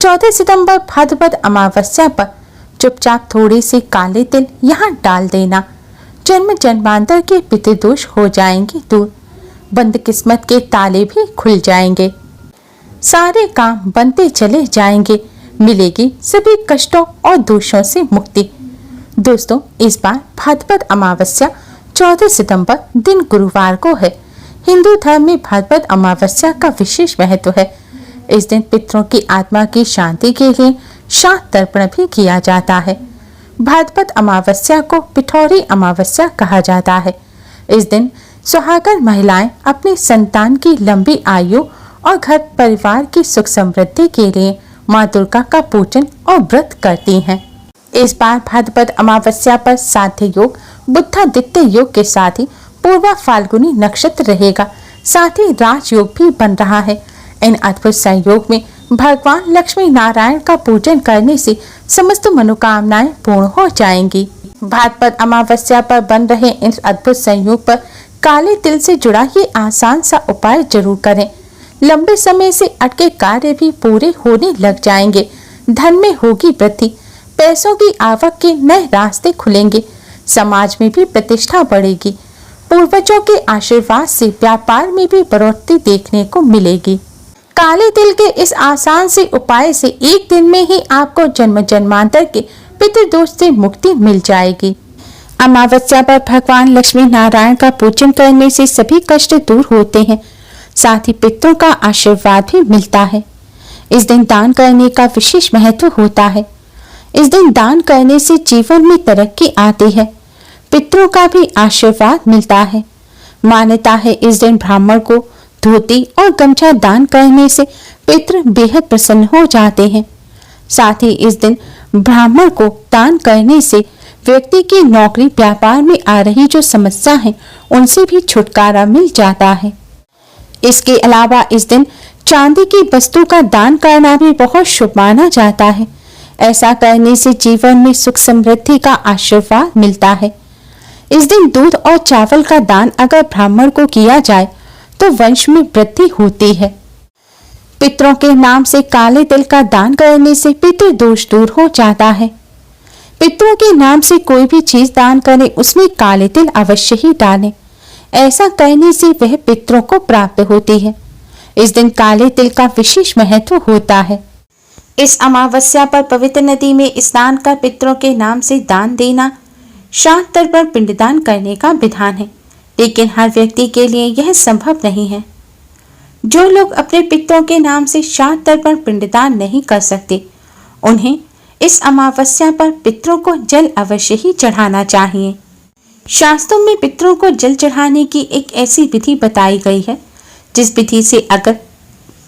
14 सितंबर भाद्रपद अमावस्या पर चुपचाप थोड़े से काले तिल यहाँ डाल देना। जन्म जन्मांतर के पितृदोष हो जाएंगे दूर, बंद किस्मत के ताले भी खुल जाएंगे, सारे काम बनते चले जाएंगे, मिलेगी सभी कष्टों और दोषों से मुक्ति। दोस्तों, इस बार भाद्रपद अमावस्या 14 सितंबर दिन गुरुवार को है। हिंदू धर्म में भाद्रपद अमावस्या का विशेष महत्व है। इस दिन पितरों की आत्मा की शांति के लिए श्राद्ध तर्पण भी किया जाता है। भाद्रपद अमावस्या को पिठौरी अमावस्या कहा जाता है। इस दिन सुहागन महिलाएं अपनी संतान की लंबी आयु और घर परिवार की सुख समृद्धि के लिए मां दुर्गा का पूजन और व्रत करती हैं। इस बार भाद्रपद अमावस्या पर साध्य योग, बुद्धादित्य योग के साथ ही पूर्वा फाल्गुनी नक्षत्र रहेगा। साथ ही राजयोग भी बन रहा है। इन अद्भुत संयोग में भगवान लक्ष्मी नारायण का पूजन करने से समस्त मनोकामनाएं पूर्ण हो जाएंगी। भाद्रपद अमावस्या पर बन रहे इन अद्भुत संयोग पर काले तिल से जुड़ा ये आसान सा उपाय जरूर करें। लंबे समय से अटके कार्य भी पूरे होने लग जाएंगे। धन में होगी वृद्धि, पैसों की आवक के नए रास्ते खुलेंगे, समाज में भी प्रतिष्ठा बढ़ेगी। पूर्वजों के आशीर्वाद से व्यापार में भी बढ़ोतरी देखने को मिलेगी। काले तिल के इस आसान से उपाय से एक दिन में ही आपको जन्म जन्मांतर के पितृदोष से मुक्ति मिल जाएगी। अमावस्या पर भगवान लक्ष्मी नारायण का पूजन करने से सभी कष्ट दूर होते हैं, साथ ही पितरों का आशीर्वाद भी मिलता है। इस दिन दान करने का विशेष महत्व होता है। इस दिन दान करने से जीवन में तरक्की आती है, पितरों का भी आशीर्वाद मिलता है। मान्यता है इस दिन ब्राह्मण को धोती और गमछा दान करने से पितृ बेहद प्रसन्न हो जाते हैं। साथ ही इस दिन ब्राह्मण को दान करने से व्यक्ति की नौकरी व्यापार में आ रही जो समस्या है उनसे भी छुटकारा मिल जाता है। इसके अलावा इस दिन चांदी की वस्तु का दान करना भी बहुत शुभ माना जाता है। ऐसा करने से जीवन में सुख समृद्धि का आशीर्वाद मिलता है। इस दिन दूध और चावल का दान अगर ब्राह्मण को किया जाए तो वंश में वृद्धि होती है। पितरों के नाम से काले तिल का दान करने से पितृदोष दूर हो जाता है। पितरों के नाम से कोई भी चीज दान करें उसमें काले तिल अवश्य ही डालें। ऐसा करने से वह पितरों को प्राप्त होती है। इस दिन काले तिल का विशेष महत्व होता है। इस अमावस्या पर पवित्र नदी में स्नान कर पितरों के नाम से दान देना श्राद्ध तर्पण पिंडदान करने का विधान है, लेकिन हर व्यक्ति के लिए यह संभव नहीं है। जो लोग अपने पितरों के नाम से श्राद्ध तर्पण पिंडदान नहीं कर सकते, उन्हें इस अमावस्या पर पितरों को जल अवश्य ही चढ़ाना चाहिए। शास्त्रों में पितरों को जल चढ़ाने की एक ऐसी विधि बताई गई है जिस विधि से अगर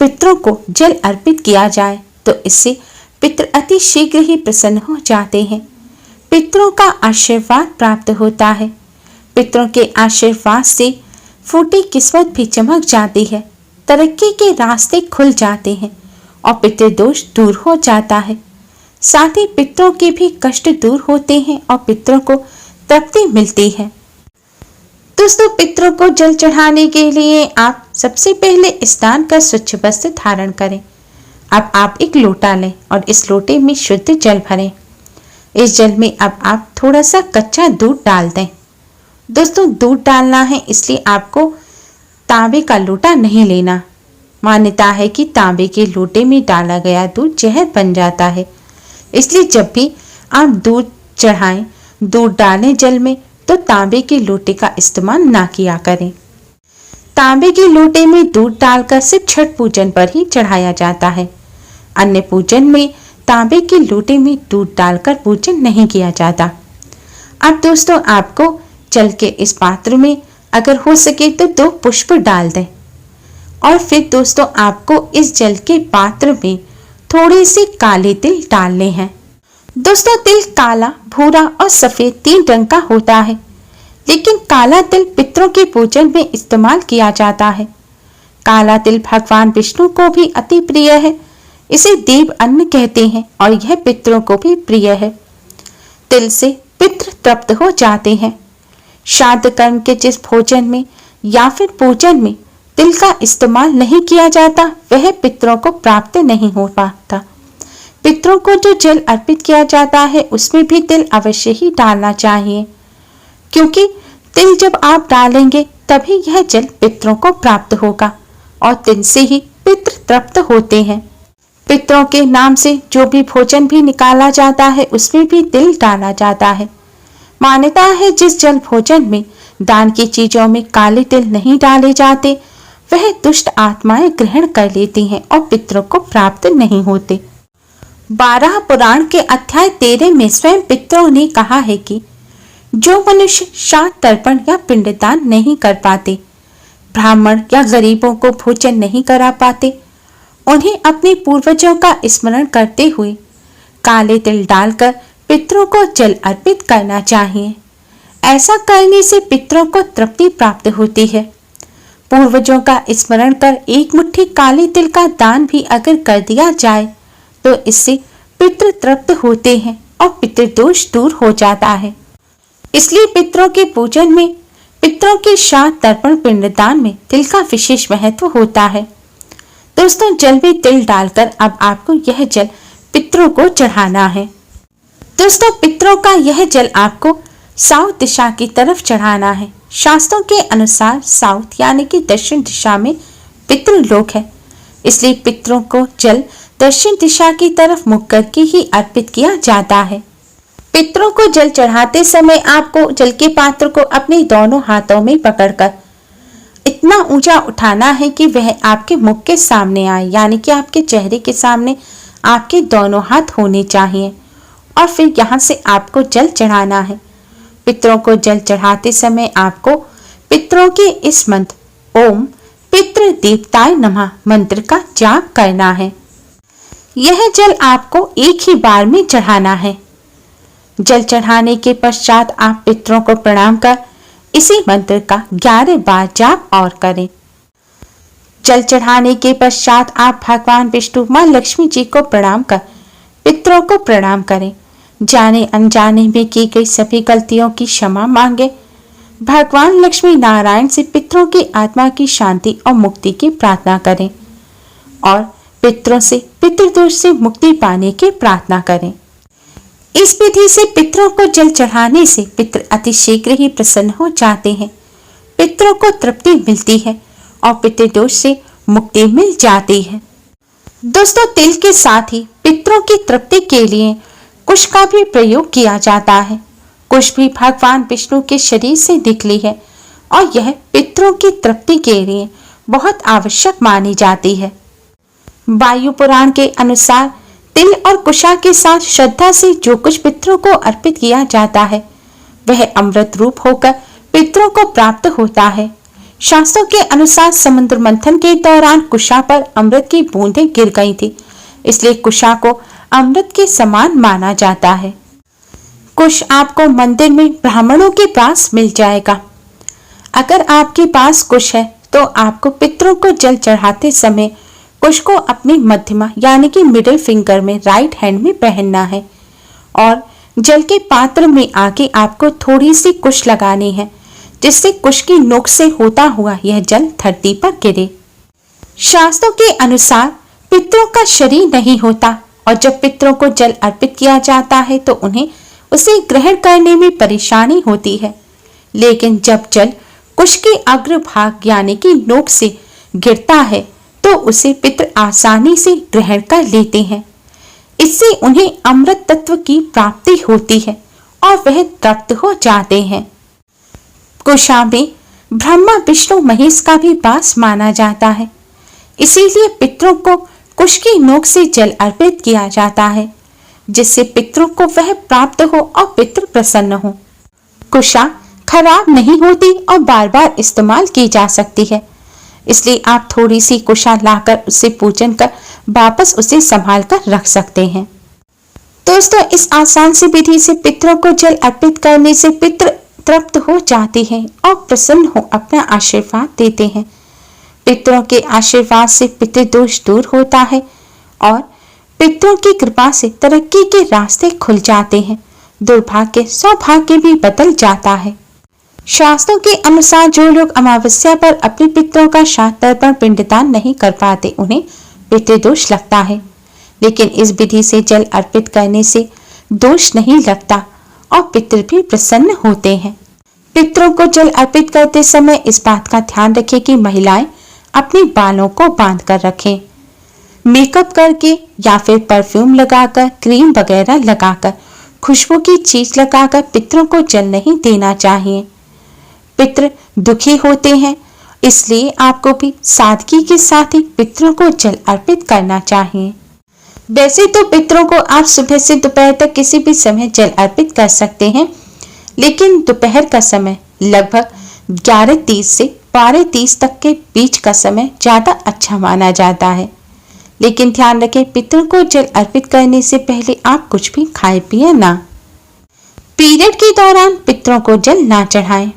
पितरों को जल अर्पित किया जाए तो इससे पितृ अति शीघ्र ही प्रसन्न हो जाते हैं। पितरों का आशीर्वाद प्राप्त होता है। पितरों के आशीर्वाद से फूटी किस्मत भी चमक जाती है, तरक्की के रास्ते खुल जाते हैं और पितृदोष दूर हो जाता है। साथ ही पितरों के भी कष्ट दूर होते हैं और पितरों को तृप्ति मिलती है। दोस्तों, पितरों को जल चढ़ाने के लिए आप सबसे पहले स्नान कर स्वच्छ वस्त्र धारण करें। अब आप एक लोटा लें और इस लोटे में शुद्ध जल भरें। इस जल में अब आप थोड़ा सा कच्चा दूध डाल दें। दोस्तों, दूध डालना है इसलिए आपको तांबे का लोटा नहीं लेना। मान्यता है कि तांबे के लोटे में डाला गया दूध जहर बन जाता है, इसलिए जब भी आप दूध चढ़ाएं, दूध डालें जल में, तो तांबे के लोटे का इस्तेमाल ना किया करें। तांबे के लोटे में दूध डालकर सिर्फ छठ पूजन पर ही चढ़ाया जाता है। अन्य पूजन में तांबे के लोटे में दूध डालकर पूजन नहीं किया जाता। अब दोस्तों, आपको जल के इस पात्र में अगर हो सके तो 2 पुष्प डाल दें और फिर दोस्तों आपको इस जल के पात्र में थोड़े से काले तिल डालने हैं। दोस्तों, तिल काला, भूरा और सफेद 3 रंग का होता है, लेकिन काला तिल पितरों के पूजन में इस्तेमाल किया जाता है। काला तिल भगवान विष्णु को भी अति प्रिय है। इसे देव अन्न कहते हैं और यह पितरों को भी प्रिय है। तिल से पितृ तृप्त हो जाते हैं। श्राद्ध कर्म के जिस भोजन में या फिर पूजन में तिल का इस्तेमाल नहीं किया जाता वह पितरों को प्राप्त नहीं हो पाता। पितरों को जो जल अर्पित किया जाता है उसमें भी तिल अवश्य ही डालना चाहिए, क्योंकि तिल जब आप डालेंगे तभी यह जल पितरों को प्राप्त होगा और तिल से ही पितृ तृप्त होते हैं। पितरों के नाम से जो भी भोजन भी निकाला जाता है उसमें भी तिल डाला जाता है। मान्यता है जिस जल भोजन में दान की चीजों में काले तिल नहीं डाले जाते वह दुष्ट आत्माएं ग्रहण कर लेती हैं और पितरों को प्राप्त नहीं होते। 12 पुराण के अध्याय 13 में स्वयं पितरों ने कहा है कि जो मनुष्य श्राद्ध तर्पण या पिंडदान नहीं कर पाते, ब्राह्मण या गरीबों को भोजन नहीं करा पाते, उन्हें अपने पूर्वजों का स्मरण करते हुए काले तिल डालकर पितरों को जल अर्पित करना चाहिए। ऐसा करने से पितरों को तृप्ति प्राप्त होती है। पूर्वजों का स्मरण कर एक मुट्ठी काले तिल का दान भी अगर कर दिया जाए तो इससे पितृ तृप्त होते हैं और पितृदोष दूर हो जाता है। इसलिए पितरों के पूजन में, पितरों के श्राद्ध तर्पण पिंडदान में तिल का विशेष महत्व होता है। दोस्तों, जल में तिल डालकर अब आपको यह जल पितरों को चढ़ाना है। दोस्तों, पितरों का यह जल आपको साउथ दिशा की तरफ चढ़ाना है। शास्त्रों के अनुसार साउथ यानी कि दक्षिण दिशा में पितृलोक है, इसलिए पितरों को जल दक्षिण दिशा की तरफ मुख करके ही अर्पित किया जाता है। पितरों को जल चढ़ाते समय आपको जल के पात्र को अपने दोनों हाथों में पकड़कर इतना ऊंचा उठाना है कि वह आपके मुख के सामने आए, यानी कि आपके चेहरे के सामने आपके दोनों हाथ होने चाहिए और फिर यहाँ से आपको जल चढ़ाना है। पितरों को जल चढ़ाते समय आपको पितरों के इस मंत्र ओम पितृ देवताय नमः मंत्र का जाप करना है। यह जल आपको एक ही बार में चढ़ाना है। जल चढ़ाने के पश्चात आप पितरों को प्रणाम कर इसी मंत्र का 11 बार जाप और करें। जल चढ़ाने के पश्चात आप भगवान विष्णु मां लक्ष्मी जी को प्रणाम कर पितरों को प्रणाम करें। जाने अनजाने में की गई सभी गलतियों की क्षमा मांगे। भगवान लक्ष्मी नारायण से पितरों की आत्मा की शांति और मुक्ति की प्रार्थना करें और पितरों से पितृदोष से मुक्ति पाने की प्रार्थना करें। इस विधि से पितरों को जल चढ़ाने से पितृ अति शीघ्र ही प्रसन्न हो जाते हैं, पितरों को तृप्ति मिलती है और पितृदोष से मुक्ति मिल जाती है। दोस्तों, तिल के साथ ही पितरों की तृप्ति के लिए कुश का भी प्रयोग किया जाता है। कुश भी भगवान विष्णु के शरीर से निकली है और यह पितरों की तृप्ति के लिए बहुत आवश्यक मानी जाती है। वायु पुराण के अनुसार तिल और कुशा के साथ श्रद्धा से जो कुछ पितरों को अर्पित किया जाता है वह अमृत रूप होकर पितरों को प्राप्त होता है। शास्त्रों के अनुसार समुद्र मंथन के दौरान कुशा पर अमृत की बूंदें गिर गई थी, इसलिए कुशा को अमृत के समान माना जाता है। कुश आपको मंदिर में ब्राह्मणों के पास मिल जाएगा। अगर आपके पास कुश है तो आपको पितरों को जल चढ़ाते समय कुश को अपनी मध्यमा यानी कि मिडिल फिंगर में राइट हैंड में पहनना है और जल के पात्र में आके आपको थोड़ी सी कुश लगानी है, जिससे कुश की नोक से होता हुआ यह जल धरती पर गिरे। शास्त्रों के अनुसार पितरों का शरीर नहीं होता और जब पितरों को जल अर्पित किया जाता है तो उन्हें उसे ग्रहण करने में परेशानी होती है, लेकिन जब जल कुश के अग्रभाग यानी कि नोक से गिरता है तो उसे पितर आसानी से ग्रहण कर लेते हैं। इससे उन्हें अमृत तत्व की प्राप्ति होती है और वह तृप्त हो जाते हैं। कुशा में ब्रह्मा विष्णु महेश का भी वास माना जाता है, इसीलिए पितरों को कुश की नोक से जल अर्पित किया जाता है, जिससे पितरों को वह प्राप्त हो और पितृ प्रसन्न हो। कुशा खराब नहीं होती और बार बार इस्तेमाल की जा सकती है, इसलिए आप थोड़ी सी कुशा लाकर उससे पूजन कर वापस उसे संभाल कर रख सकते हैं। दोस्तों, इस आसान सी विधि से पितरों को जल अर्पित करने से पितृ तृप्त हो जाते हैं और प्रसन्न हो अपना आशीर्वाद देते हैं। पितरों के आशीर्वाद से पितृदोष दूर होता है और पितरों की कृपा से तरक्की के रास्ते खुल जाते हैं, दुर्भाग्य सौभाग्य भी बदल जाता है। शास्त्रों के अनुसार जो लोग अमावस्या पर अपने पितरों का श्राद्ध तर्पण पिंडदान नहीं कर पाते उन्हें पितृदोष लगता है। लेकिन इस विधि से जल अर्पित करने से दोष नहीं लगता और पितृ भी प्रसन्न होते हैं। पितरों को जल अर्पित करते समय इस बात का ध्यान रखें कि महिलाएं अपने बालों को बांध कर रखें। मेकअप करके या फिर परफ्यूम लगाकर, क्रीम वगैरह लगाकर, खुशबू की चीज लगाकर पितरों को जल नहीं देना चाहिए। पितृ दुखी होते हैं, इसलिए आपको भी सादगी के साथ ही पितरों को जल अर्पित करना चाहिए। वैसे तो पितरों को आप सुबह से दोपहर तक किसी भी समय जल अर्पित कर सकते हैं, लेकिन दोपहर का समय लगभग 11:30 से 12:30 तक के बीच का समय ज्यादा अच्छा माना जाता है। लेकिन ध्यान रखें, पितरों को जल अर्पित करने से पहले आप कुछ भी खाए पिए ना। पीरियड के दौरान पितरों को जल ना चढ़ाएं।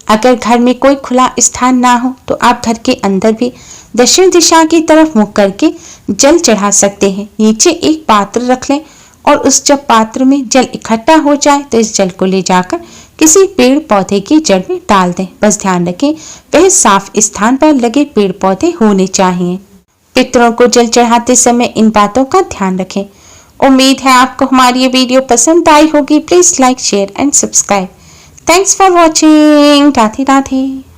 अगर घर में कोई खुला स्थान ना हो तो आप घर के अंदर भी दक्षिण दिशा की तरफ मुख करके जल चढ़ा सकते हैं। नीचे एक पात्र रख लें और उस जब पात्र में जल इकट्ठा हो जाए तो इस जल को ले जाकर किसी पेड़ पौधे की जड़ में डाल दें। बस ध्यान रखें, वह साफ स्थान पर लगे पेड़ पौधे होने चाहिए। पितरों को जल चढ़ाते समय इन बातों का ध्यान रखें। उम्मीद है आपको हमारी ये वीडियो पसंद आई होगी। Please like, share and subscribe. Thanks for watching. Radhe Radhe.